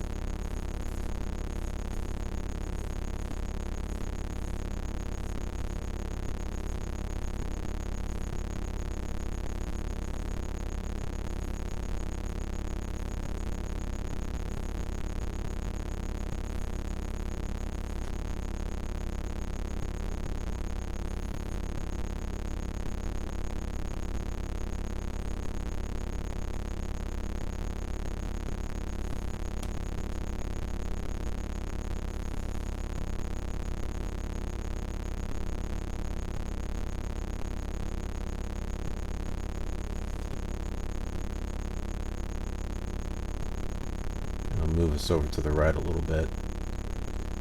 B: Move us over to the right a little bit.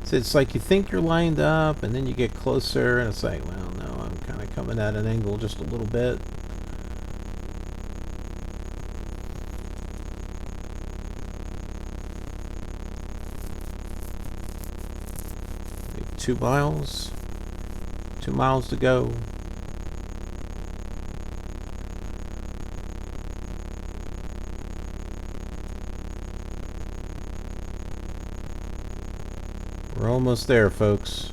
B: So it's like you think you're lined up, and then you get closer, and it's like, well, no, I'm kind of coming at an angle just a little bit. Maybe 2 miles. 2 miles to go. We're almost there, folks.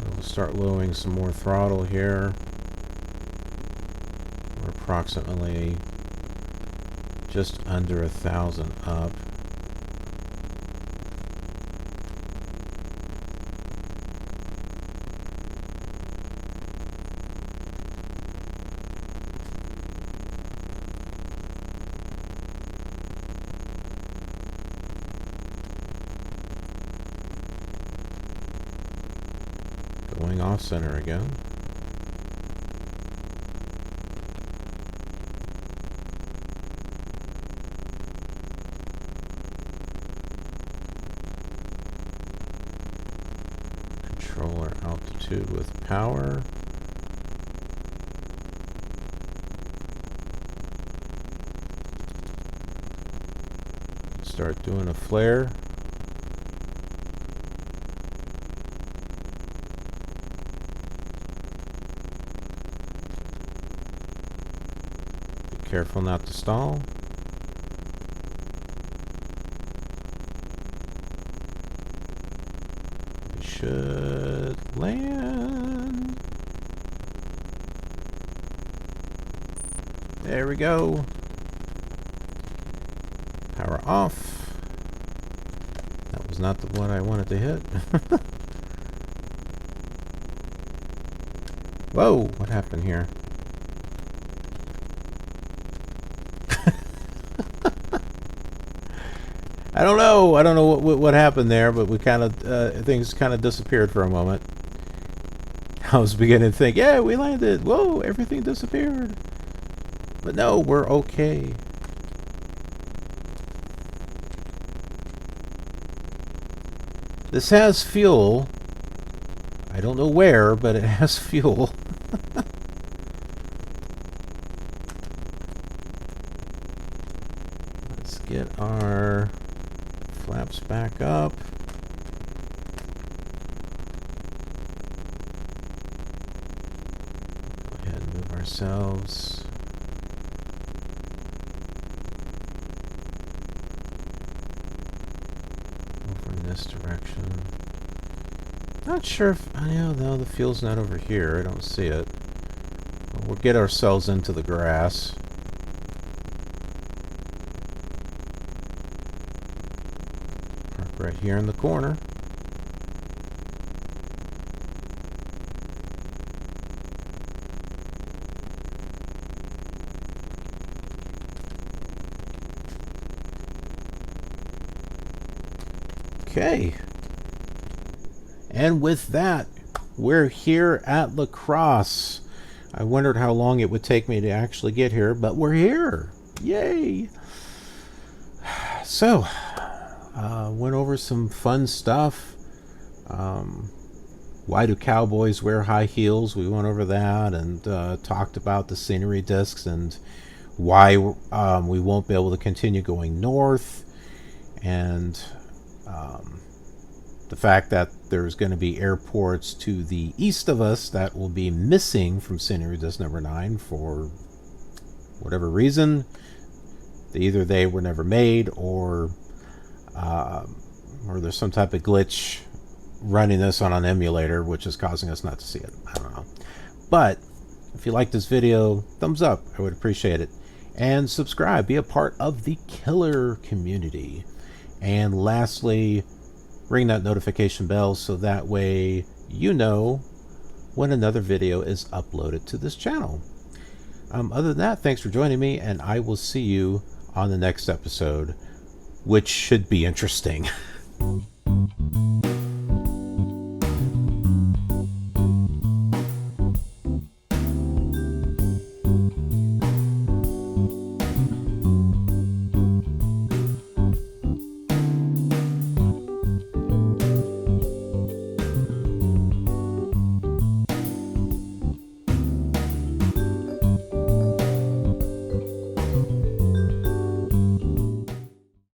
B: We'll start lowering some more throttle here. We're approximately just under 1,000 up. Going off center again. Controller altitude with power. Start doing a flare. Careful not to stall. We should land. There we go. Power off. That was not the one I wanted to hit. Whoa, what happened here? I don't know what happened there, but we kind of things kind of disappeared for a moment. I was beginning to think, yeah, we landed. Whoa, everything disappeared. But no, we're okay. This has fuel. I don't know where, but it has fuel. Let's get our flaps back up. Go ahead and move ourselves. Over in this direction. Not sure if, no, the fuel's not over here. I don't see it. Well, we'll get ourselves into the grass. Right here in the corner. Okay. And with that, we're here at La Crosse. I wondered how long it would take me to actually get here, but we're here. Yay! So, went over some fun stuff. Why do cowboys wear high heels? We went over that and talked about the scenery disks and why we won't be able to continue going north, and the fact that there's going to be airports to the east of us that will be missing from scenery disk number 9 for whatever reason. Either they were never made, or there's some type of glitch running this on an emulator, which is causing us not to see it. I don't know. But if you like this video, thumbs up. I would appreciate it. And subscribe. Be a part of the KILR community. And lastly, ring that notification bell so that way you know when another video is uploaded to this channel. Other than that, thanks for joining me, and I will see you on the next episode, which should be interesting.